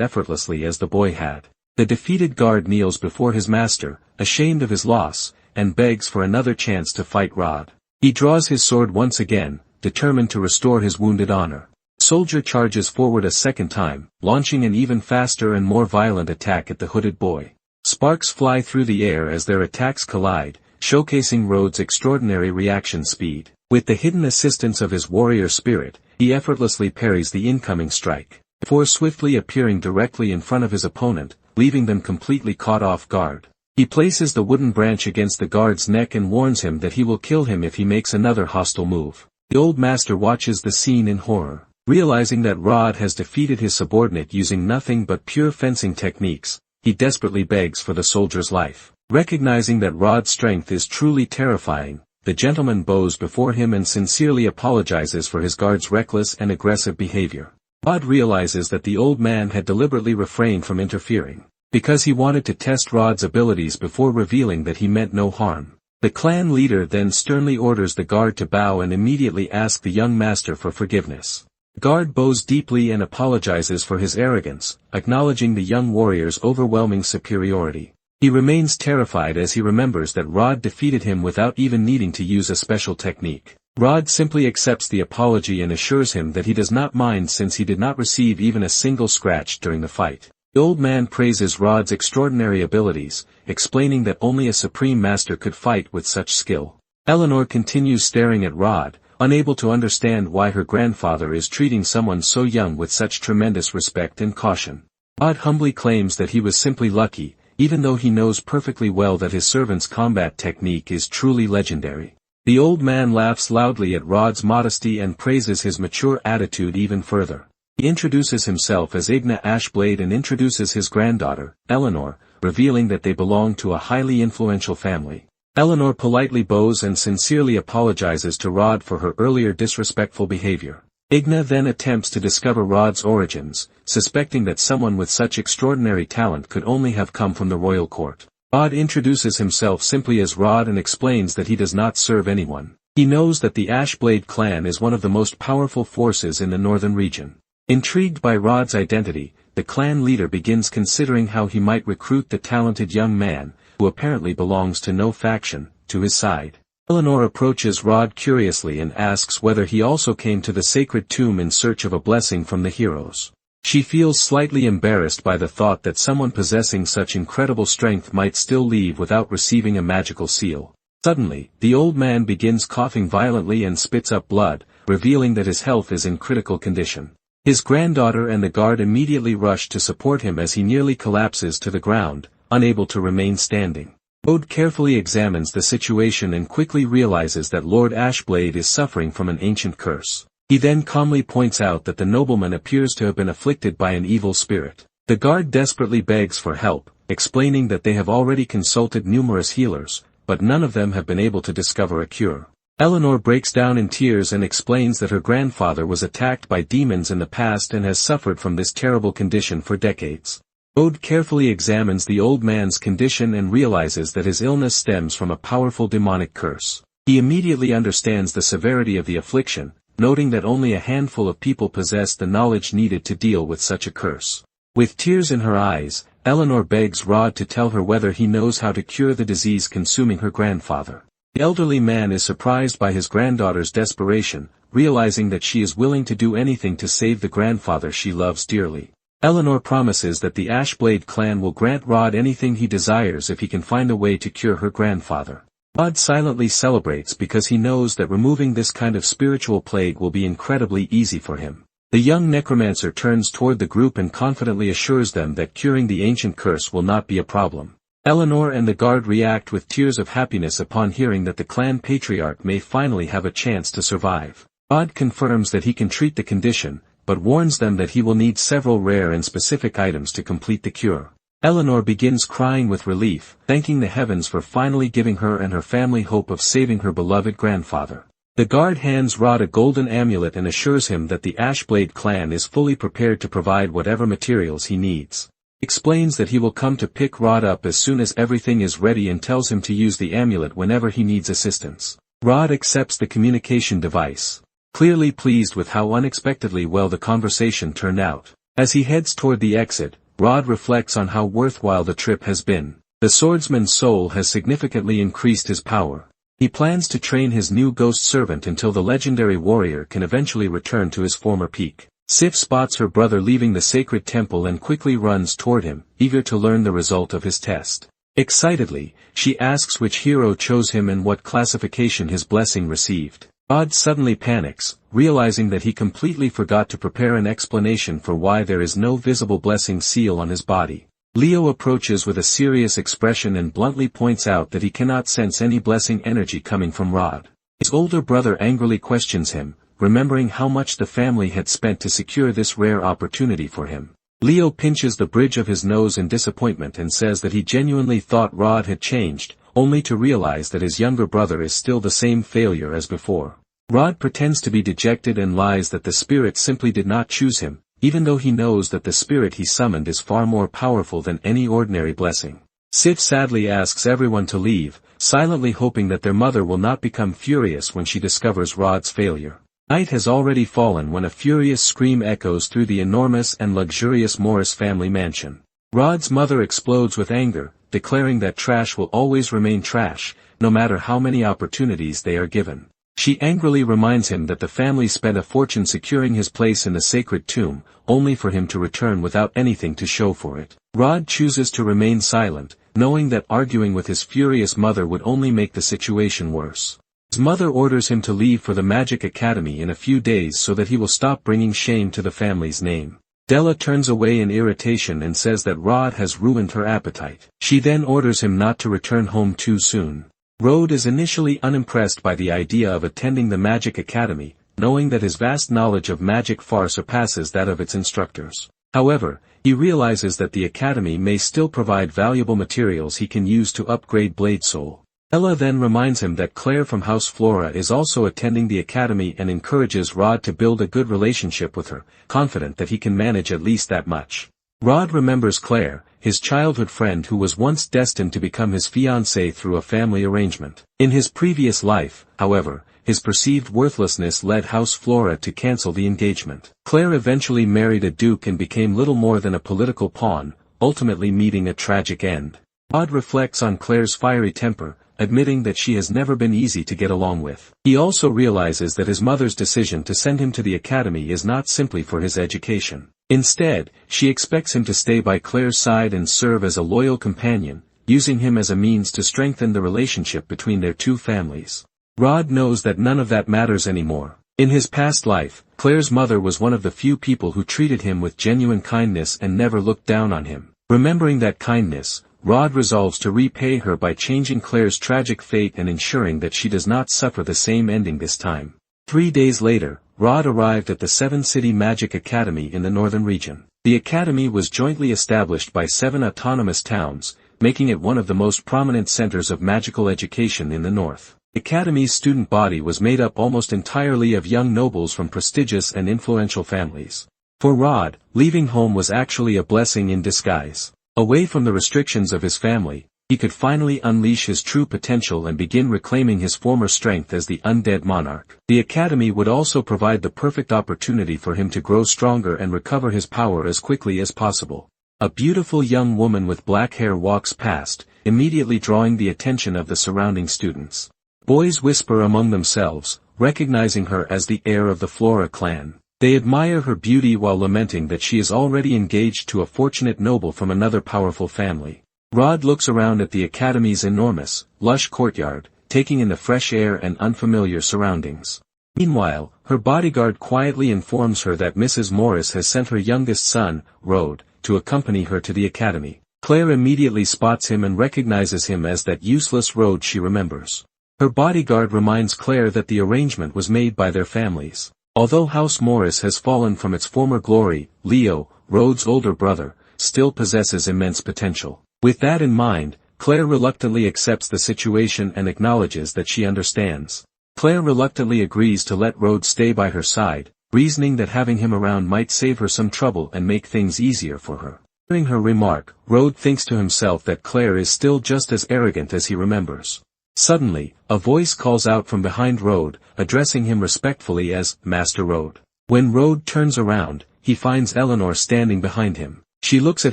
effortlessly as the boy had. The defeated guard kneels before his master, ashamed of his loss, and begs for another chance to fight Rhode. He draws his sword once again, determined to restore his wounded honor. The soldier charges forward a second time, launching an even faster and more violent attack at the hooded boy. Sparks fly through the air as their attacks collide, showcasing Rhode's extraordinary reaction speed. With the hidden assistance of his warrior spirit, he effortlessly parries the incoming strike, before swiftly appearing directly in front of his opponent, leaving them completely caught off guard. He places the wooden branch against the guard's neck and warns him that he will kill him if he makes another hostile move. The old master watches the scene in horror. Realizing that Rhode has defeated his subordinate using nothing but pure fencing techniques, he desperately begs for the soldier's life. Recognizing that Rhode's strength is truly terrifying, the gentleman bows before him and sincerely apologizes for his guard's reckless and aggressive behavior. Rhode realizes that the old man had deliberately refrained from interfering, because he wanted to test Rhode's abilities before revealing that he meant no harm. The clan leader then sternly orders the guard to bow and immediately ask the young master for forgiveness. The guard bows deeply and apologizes for his arrogance, acknowledging the young warrior's overwhelming superiority. He remains terrified as he remembers that Rhode defeated him without even needing to use a special technique. Rhode simply accepts the apology and assures him that he does not mind since he did not receive even a single scratch during the fight. The old man praises Rhode's extraordinary abilities, explaining that only a supreme master could fight with such skill. Eleanor continues staring at Rhode, unable to understand why her grandfather is treating someone so young with such tremendous respect and caution. Rhode humbly claims that he was simply lucky, even though he knows perfectly well that his servant's combat technique is truly legendary. The old man laughs loudly at Rhode's modesty and praises his mature attitude even further. He introduces himself as Igna Ashblade and introduces his granddaughter, Eleanor, revealing that they belong to a highly influential family. Eleanor politely bows and sincerely apologizes to Rhode for her earlier disrespectful behavior. Igna then attempts to discover Rhode's origins, suspecting that someone with such extraordinary talent could only have come from the royal court. Rhode introduces himself simply as Rhode and explains that he does not serve anyone. He knows that the Ashblade clan is one of the most powerful forces in the northern region. Intrigued by Rhode's identity, the clan leader begins considering how he might recruit the talented young man, who apparently belongs to no faction, to his side. Eleanor approaches Rhode curiously and asks whether he also came to the sacred tomb in search of a blessing from the heroes. She feels slightly embarrassed by the thought that someone possessing such incredible strength might still leave without receiving a magical seal. Suddenly, the old man begins coughing violently and spits up blood, revealing that his health is in critical condition. His granddaughter and the guard immediately rush to support him as he nearly collapses to the ground, unable to remain standing. Rhode carefully examines the situation and quickly realizes that Lord Ashblade is suffering from an ancient curse. He then calmly points out that the nobleman appears to have been afflicted by an evil spirit. The guard desperately begs for help, explaining that they have already consulted numerous healers, but none of them have been able to discover a cure. Eleanor breaks down in tears and explains that her grandfather was attacked by demons in the past and has suffered from this terrible condition for decades. Rhode carefully examines the old man's condition and realizes that his illness stems from a powerful demonic curse. He immediately understands the severity of the affliction, noting that only a handful of people possess the knowledge needed to deal with such a curse. With tears in her eyes, Eleanor begs Rhode to tell her whether he knows how to cure the disease consuming her grandfather. The elderly man is surprised by his granddaughter's desperation, realizing that she is willing to do anything to save the grandfather she loves dearly. Eleanor promises that the Ashblade clan will grant Rhode anything he desires if he can find a way to cure her grandfather. Rhode silently celebrates because he knows that removing this kind of spiritual plague will be incredibly easy for him. The young necromancer turns toward the group and confidently assures them that curing the ancient curse will not be a problem. Eleanor and the guard react with tears of happiness upon hearing that the clan patriarch may finally have a chance to survive. Rhode confirms that he can treat the condition, but warns them that he will need several rare and specific items to complete the cure. Eleanor begins crying with relief, thanking the heavens for finally giving her and her family hope of saving her beloved grandfather. The guard hands Rhode a golden amulet and assures him that the Ashblade clan is fully prepared to provide whatever materials he needs. Explains that he will come to pick Rhode up as soon as everything is ready and tells him to use the amulet whenever he needs assistance. Rhode accepts the communication device, clearly pleased with how unexpectedly well the conversation turned out. As he heads toward the exit, Rhode reflects on how worthwhile the trip has been. The swordsman's soul has significantly increased his power. He plans to train his new ghost servant until the legendary warrior can eventually return to his former peak. Sif spots her brother leaving the sacred temple and quickly runs toward him, eager to learn the result of his test. Excitedly, she asks which hero chose him and what classification his blessing received. Rhode suddenly panics, realizing that he completely forgot to prepare an explanation for why there is no visible blessing seal on his body. Leo approaches with a serious expression and bluntly points out that he cannot sense any blessing energy coming from Rhode. His older brother angrily questions him, remembering how much the family had spent to secure this rare opportunity for him. Leo pinches the bridge of his nose in disappointment and says that he genuinely thought Rhode had changed, only to realize that his younger brother is still the same failure as before. Rhode pretends to be dejected and lies that the spirit simply did not choose him, even though he knows that the spirit he summoned is far more powerful than any ordinary blessing. Sif sadly asks everyone to leave, silently hoping that their mother will not become furious when she discovers Rhode's failure. Night has already fallen when a furious scream echoes through the enormous and luxurious Morris family mansion. Rhode's mother explodes with anger, declaring that trash will always remain trash, no matter how many opportunities they are given. She angrily reminds him that the family spent a fortune securing his place in the sacred tomb, only for him to return without anything to show for it. Rhode chooses to remain silent, knowing that arguing with his furious mother would only make the situation worse. His mother orders him to leave for the Magic Academy in a few days so that he will stop bringing shame to the family's name. Della turns away in irritation and says that Rhode has ruined her appetite. She then orders him not to return home too soon. Rhode is initially unimpressed by the idea of attending the Magic Academy, knowing that his vast knowledge of magic far surpasses that of its instructors. However, he realizes that the Academy may still provide valuable materials he can use to upgrade Blade Soul. Ella then reminds him that Claire from House Flora is also attending the Academy and encourages Rhode to build a good relationship with her, confident that he can manage at least that much. Rhode remembers Claire, his childhood friend who was once destined to become his fiancée through a family arrangement. In his previous life, however, his perceived worthlessness led House Flora to cancel the engagement. Claire eventually married a duke and became little more than a political pawn, ultimately meeting a tragic end. Rhode reflects on Claire's fiery temper, admitting that she has never been easy to get along with. He also realizes that his mother's decision to send him to the academy is not simply for his education. Instead, she expects him to stay by Claire's side and serve as a loyal companion, using him as a means to strengthen the relationship between their two families. Rhode knows that none of that matters anymore. In his past life, Claire's mother was one of the few people who treated him with genuine kindness and never looked down on him. Remembering that kindness, Rhode resolves to repay her by changing Claire's tragic fate and ensuring that she does not suffer the same ending this time. 3 days later, Rhode arrived at the Seven City Magic Academy in the northern region. The academy was jointly established by 7 autonomous towns, making it one of the most prominent centers of magical education in the north. The academy's student body was made up almost entirely of young nobles from prestigious and influential families. For Rhode, leaving home was actually a blessing in disguise. Away from the restrictions of his family, he could finally unleash his true potential and begin reclaiming his former strength as the undead monarch. The academy would also provide the perfect opportunity for him to grow stronger and recover his power as quickly as possible. A beautiful young woman with black hair walks past, immediately drawing the attention of the surrounding students. Boys whisper among themselves, recognizing her as the heir of the Flora clan. They admire her beauty while lamenting that she is already engaged to a fortunate noble from another powerful family. Rhode looks around at the academy's enormous, lush courtyard, taking in the fresh air and unfamiliar surroundings. Meanwhile, her bodyguard quietly informs her that Mrs. Morris has sent her youngest son, Rhode, to accompany her to the academy. Claire immediately spots him and recognizes him as that useless Rhode she remembers. Her bodyguard reminds Claire that the arrangement was made by their families. Although House Morris has fallen from its former glory, Leo, Rhode's older brother, still possesses immense potential. With that in mind, Claire reluctantly accepts the situation and acknowledges that she understands. Claire reluctantly agrees to let Rhode stay by her side, reasoning that having him around might save her some trouble and make things easier for her. Hearing her remark, Rhode thinks to himself that Claire is still just as arrogant as he remembers. Suddenly, a voice calls out from behind Rhode, addressing him respectfully as Master Rhode. When Rhode turns around, he finds Eleanor standing behind him. She looks at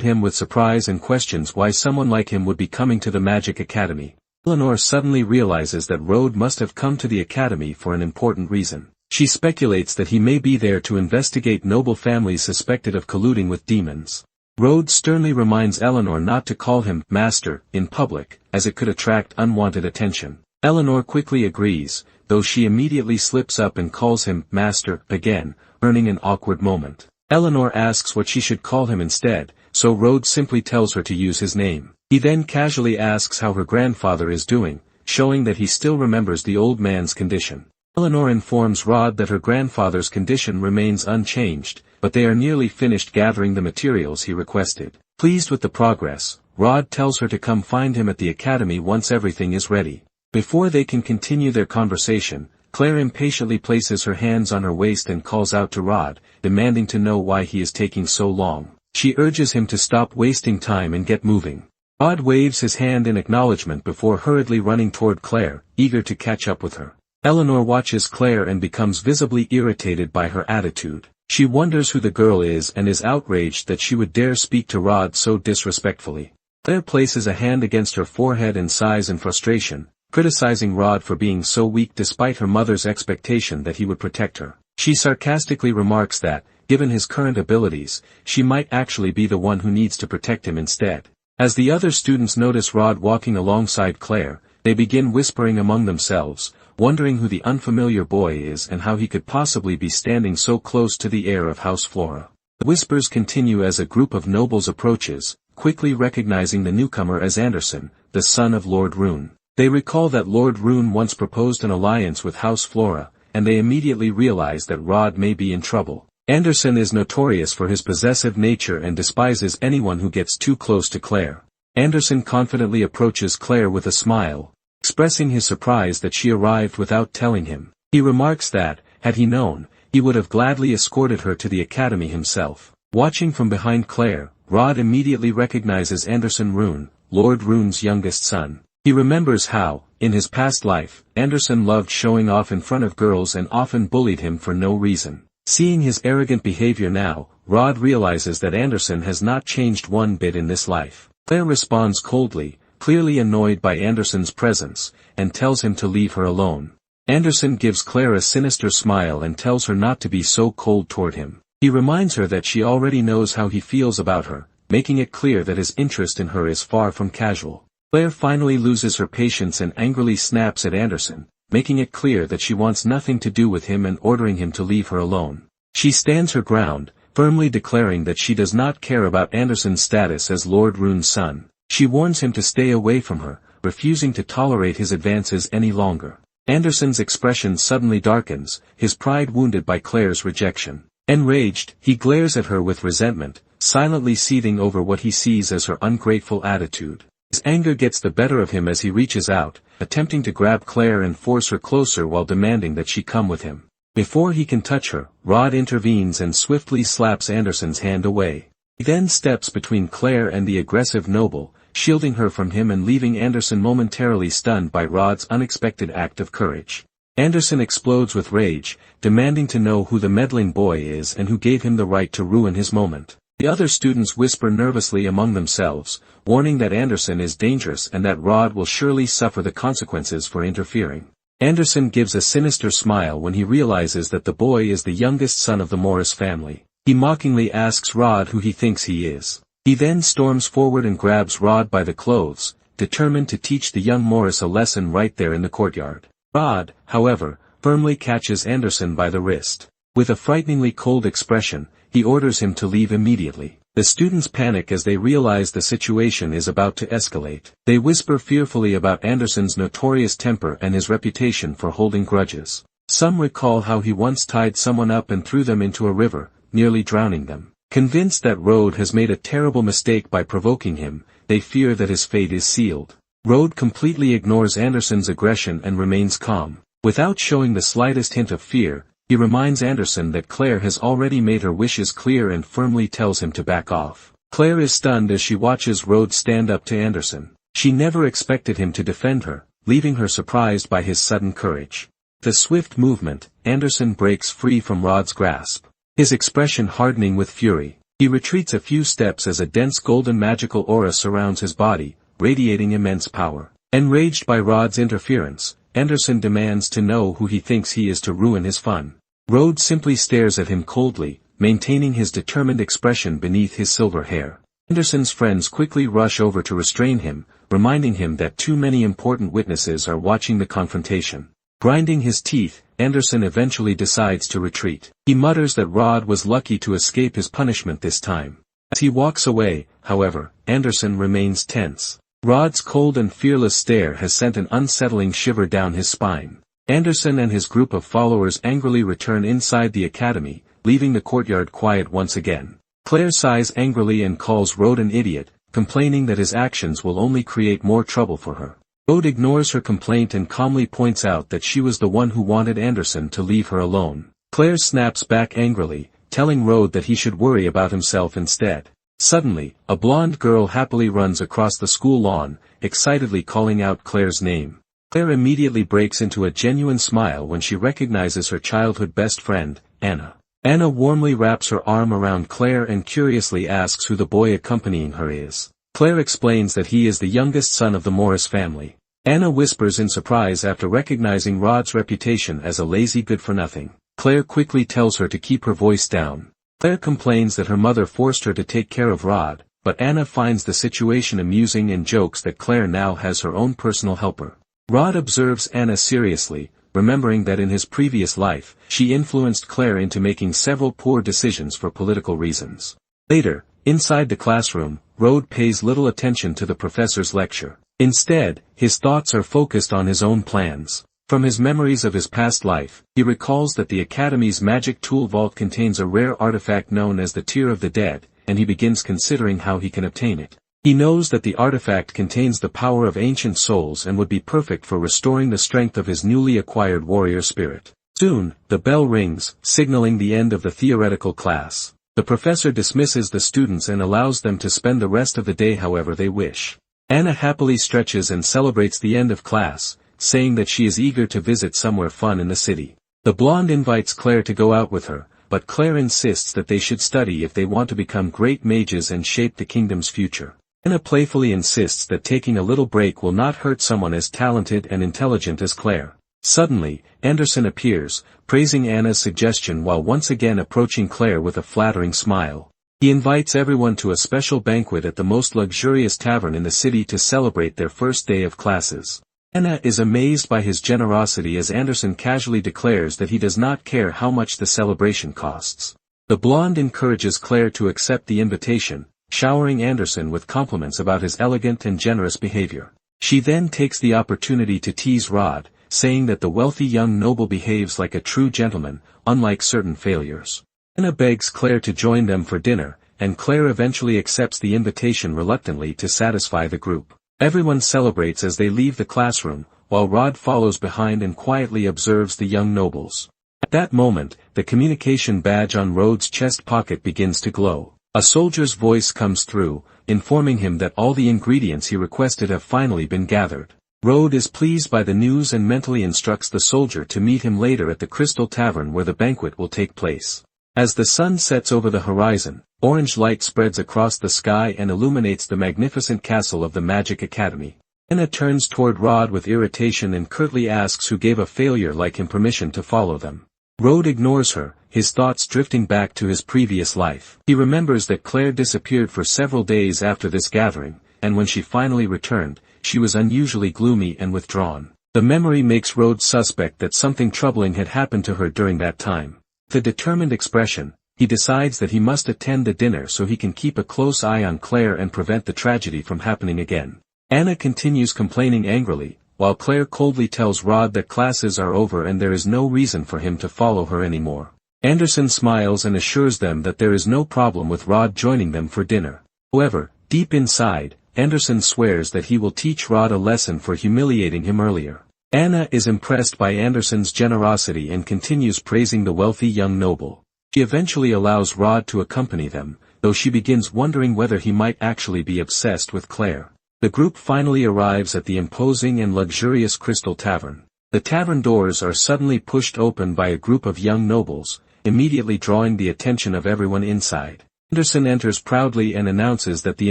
him with surprise and questions why someone like him would be coming to the Magic Academy. Eleanor suddenly realizes that Rhode must have come to the academy for an important reason. She speculates that he may be there to investigate noble families suspected of colluding with demons. Rhode sternly reminds Eleanor not to call him Master in public, as it could attract unwanted attention. Eleanor quickly agrees, though she immediately slips up and calls him Master again, earning an awkward moment. Eleanor asks what she should call him instead, so Rhode simply tells her to use his name. He then casually asks how her grandfather is doing, showing that he still remembers the old man's condition. Eleanor informs Rhode that her grandfather's condition remains unchanged, but they are nearly finished gathering the materials he requested. Pleased with the progress, Rhode tells her to come find him at the academy once everything is ready. Before they can continue their conversation, Claire impatiently places her hands on her waist and calls out to Rhode, demanding to know why he is taking so long. She urges him to stop wasting time and get moving. Rhode waves his hand in acknowledgement before hurriedly running toward Claire, eager to catch up with her. Eleanor watches Claire and becomes visibly irritated by her attitude. She wonders who the girl is and is outraged that she would dare speak to Rhode so disrespectfully. Claire places a hand against her forehead in sighs and frustration, criticizing Rhode for being so weak despite her mother's expectation that he would protect her. She sarcastically remarks that, given his current abilities, she might actually be the one who needs to protect him instead. As the other students notice Rhode walking alongside Claire, they begin whispering among themselves, wondering who the unfamiliar boy is and how he could possibly be standing so close to the heir of House Flora. The whispers continue as a group of nobles approaches, quickly recognizing the newcomer as Anderson, the son of Lord Rune. They recall that Lord Rune once proposed an alliance with House Flora, and they immediately realize that Rhode may be in trouble. Anderson is notorious for his possessive nature and despises anyone who gets too close to Claire. Anderson confidently approaches Claire with a smile, expressing his surprise that she arrived without telling him. He remarks that, had he known, he would have gladly escorted her to the academy himself. Watching from behind Claire, Rhode immediately recognizes Anderson Rune, Lord Rune's youngest son. He remembers how, in his past life, Anderson loved showing off in front of girls and often bullied him for no reason. Seeing his arrogant behavior now, Rhode realizes that Anderson has not changed one bit in this life. Claire responds coldly, clearly annoyed by Anderson's presence, and tells him to leave her alone. Anderson gives Claire a sinister smile and tells her not to be so cold toward him. He reminds her that she already knows how he feels about her, making it clear that his interest in her is far from casual. Claire finally loses her patience and angrily snaps at Anderson, making it clear that she wants nothing to do with him and ordering him to leave her alone. She stands her ground, firmly declaring that she does not care about Anderson's status as Lord Rune's son. She warns him to stay away from her, refusing to tolerate his advances any longer. Anderson's expression suddenly darkens, his pride wounded by Claire's rejection. Enraged, he glares at her with resentment, silently seething over what he sees as her ungrateful attitude. His anger gets the better of him as he reaches out, attempting to grab Claire and force her closer while demanding that she come with him. Before he can touch her, Rhode intervenes and swiftly slaps Anderson's hand away. He then steps between Claire and the aggressive noble, shielding her from him and leaving Anderson momentarily stunned by Rhode's unexpected act of courage. Anderson explodes with rage, demanding to know who the meddling boy is and who gave him the right to ruin his moment. The other students whisper nervously among themselves, warning that Anderson is dangerous and that Rhode will surely suffer the consequences for interfering. Anderson gives a sinister smile when he realizes that the boy is the youngest son of the Morris family. He mockingly asks Rhode who he thinks he is. He then storms forward and grabs Rhode by the clothes, determined to teach the young Morris a lesson right there in the courtyard. Rhode, however, firmly catches Anderson by the wrist. With a frighteningly cold expression, he orders him to leave immediately. The students panic as they realize the situation is about to escalate. They whisper fearfully about Anderson's notorious temper and his reputation for holding grudges. Some recall how he once tied someone up and threw them into a river, nearly drowning them. Convinced that Rhode has made a terrible mistake by provoking him, they fear that his fate is sealed. Rhode completely ignores Anderson's aggression and remains calm. Without showing the slightest hint of fear, he reminds Anderson that Claire has already made her wishes clear and firmly tells him to back off. Claire is stunned as she watches Rhode stand up to Anderson. She never expected him to defend her, leaving her surprised by his sudden courage. The swift movement, Anderson breaks free from Rhode's grasp. His expression hardening with fury, he retreats a few steps as a dense golden magical aura surrounds his body, radiating immense power. Enraged by Rhode's interference, Anderson demands to know who he thinks he is to ruin his fun. Rhode simply stares at him coldly, maintaining his determined expression beneath his silver hair. Anderson's friends quickly rush over to restrain him, reminding him that too many important witnesses are watching the confrontation. Grinding his teeth, Anderson eventually decides to retreat. He mutters that Rhode was lucky to escape his punishment this time. As he walks away, however, Anderson remains tense. Rhode's cold and fearless stare has sent an unsettling shiver down his spine. Anderson and his group of followers angrily return inside the academy, leaving the courtyard quiet once again. Claire sighs angrily and calls Rhode an idiot, complaining that his actions will only create more trouble for her. Rhode ignores her complaint and calmly points out that she was the one who wanted Anderson to leave her alone. Claire snaps back angrily, telling Rhode that he should worry about himself instead. Suddenly, a blonde girl happily runs across the school lawn, excitedly calling out Claire's name. Claire immediately breaks into a genuine smile when she recognizes her childhood best friend, Anna. Anna warmly wraps her arm around Claire and curiously asks who the boy accompanying her is. Claire explains that he is the youngest son of the Morris family. Anna whispers in surprise after recognizing Rhode's reputation as a lazy good-for-nothing. Claire quickly tells her to keep her voice down. Claire complains that her mother forced her to take care of Rhode, but Anna finds the situation amusing and jokes that Claire now has her own personal helper. Rhode observes Anna seriously, remembering that in his previous life, she influenced Claire into making several poor decisions for political reasons. Later, inside the classroom, Rhode pays little attention to the professor's lecture. Instead, his thoughts are focused on his own plans. From his memories of his past life, he recalls that the Academy's magic tool vault contains a rare artifact known as the Tear of the Dead, and he begins considering how he can obtain it. He knows that the artifact contains the power of ancient souls and would be perfect for restoring the strength of his newly acquired warrior spirit. Soon, the bell rings, signaling the end of the theoretical class. The professor dismisses the students and allows them to spend the rest of the day however they wish. Anna happily stretches and celebrates the end of class, saying that she is eager to visit somewhere fun in the city. The blonde invites Claire to go out with her, but Claire insists that they should study if they want to become great mages and shape the kingdom's future. Anna playfully insists that taking a little break will not hurt someone as talented and intelligent as Claire. Suddenly, Anderson appears, praising Anna's suggestion while once again approaching Claire with a flattering smile. He invites everyone to a special banquet at the most luxurious tavern in the city to celebrate their first day of classes. Anna is amazed by his generosity as Anderson casually declares that he does not care how much the celebration costs. The blonde encourages Claire to accept the invitation, showering Anderson with compliments about his elegant and generous behavior. She then takes the opportunity to tease Rhode, saying that the wealthy young noble behaves like a true gentleman, unlike certain failures. Anna begs Claire to join them for dinner, and Claire eventually accepts the invitation reluctantly to satisfy the group. Everyone celebrates as they leave the classroom, while Rhode follows behind and quietly observes the young nobles. At that moment, the communication badge on Rhode's chest pocket begins to glow. A soldier's voice comes through, informing him that all the ingredients he requested have finally been gathered. Rhode is pleased by the news and mentally instructs the soldier to meet him later at the Crystal Tavern where the banquet will take place. As the sun sets over the horizon, orange light spreads across the sky and illuminates the magnificent castle of the Magic Academy. Anna turns toward Rhode with irritation and curtly asks who gave a failure like him permission to follow them. Rhode ignores her, his thoughts drifting back to his previous life. He remembers that Claire disappeared for several days after this gathering, and when she finally returned, she was unusually gloomy and withdrawn. The memory makes Rhode suspect that something troubling had happened to her during that time. With a determined expression, he decides that he must attend the dinner so he can keep a close eye on Claire and prevent the tragedy from happening again. Anna continues complaining angrily, while Claire coldly tells Rhode that classes are over and there is no reason for him to follow her anymore. Anderson smiles and assures them that there is no problem with Rhode joining them for dinner. However, deep inside, Anderson swears that he will teach Rhode a lesson for humiliating him earlier. Anna is impressed by Anderson's generosity and continues praising the wealthy young noble. She eventually allows Rhode to accompany them, though she begins wondering whether he might actually be obsessed with Claire. The group finally arrives at the imposing and luxurious Crystal Tavern. The tavern doors are suddenly pushed open by a group of young nobles, immediately drawing the attention of everyone inside. Anderson enters proudly and announces that the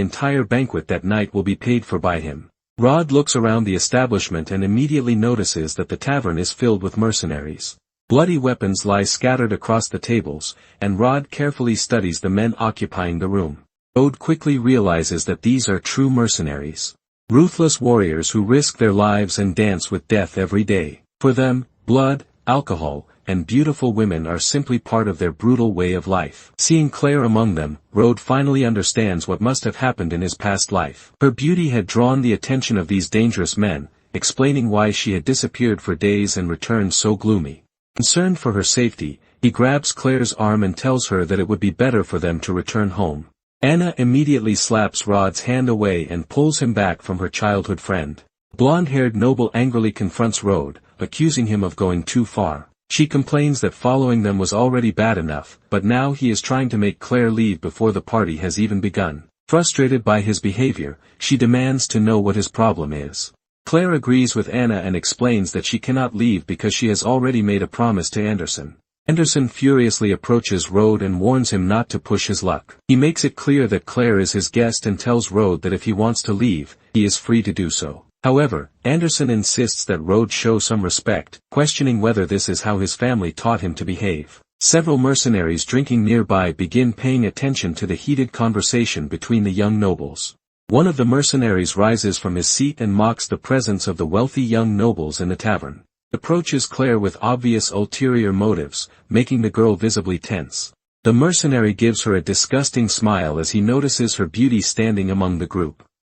entire banquet that night will be paid for by him. Rhode looks around the establishment and immediately notices that the tavern is filled with mercenaries. Bloody weapons lie scattered across the tables, and Rhode carefully studies the men occupying the room. Rhode quickly realizes that these are true mercenaries. Ruthless warriors who risk their lives and dance with death every day. For them, blood, alcohol, and beautiful women are simply part of their brutal way of life. Seeing Claire among them, Rhode finally understands what must have happened in his past life. Her beauty had drawn the attention of these dangerous men, explaining why she had disappeared for days and returned so gloomy. Concerned for her safety, he grabs Claire's arm and tells her that it would be better for them to return home. Anna immediately slaps Rhode's hand away and pulls him back from her childhood friend. Blonde-haired noble angrily confronts Rhode, accusing him of going too far. She complains that following them was already bad enough, but now he is trying to make Claire leave before the party has even begun. Frustrated by his behavior, she demands to know what his problem is. Claire agrees with Anna and explains that she cannot leave because she has already made a promise to Anderson. Anderson furiously approaches Rhode and warns him not to push his luck. He makes it clear that Claire is his guest and tells Rhode that if he wants to leave, he is free to do so. However, Anderson insists that Rhode show some respect, questioning whether this is how his family taught him to behave. Several mercenaries drinking nearby begin paying attention to the heated conversation between the young nobles. One of the mercenaries rises from his seat and mocks the presence of the wealthy young nobles in the tavern. Approaches Claire with obvious ulterior motives, making the girl visibly tense. The mercenary gives her a disgusting smile as he notices her beauty standing among the group.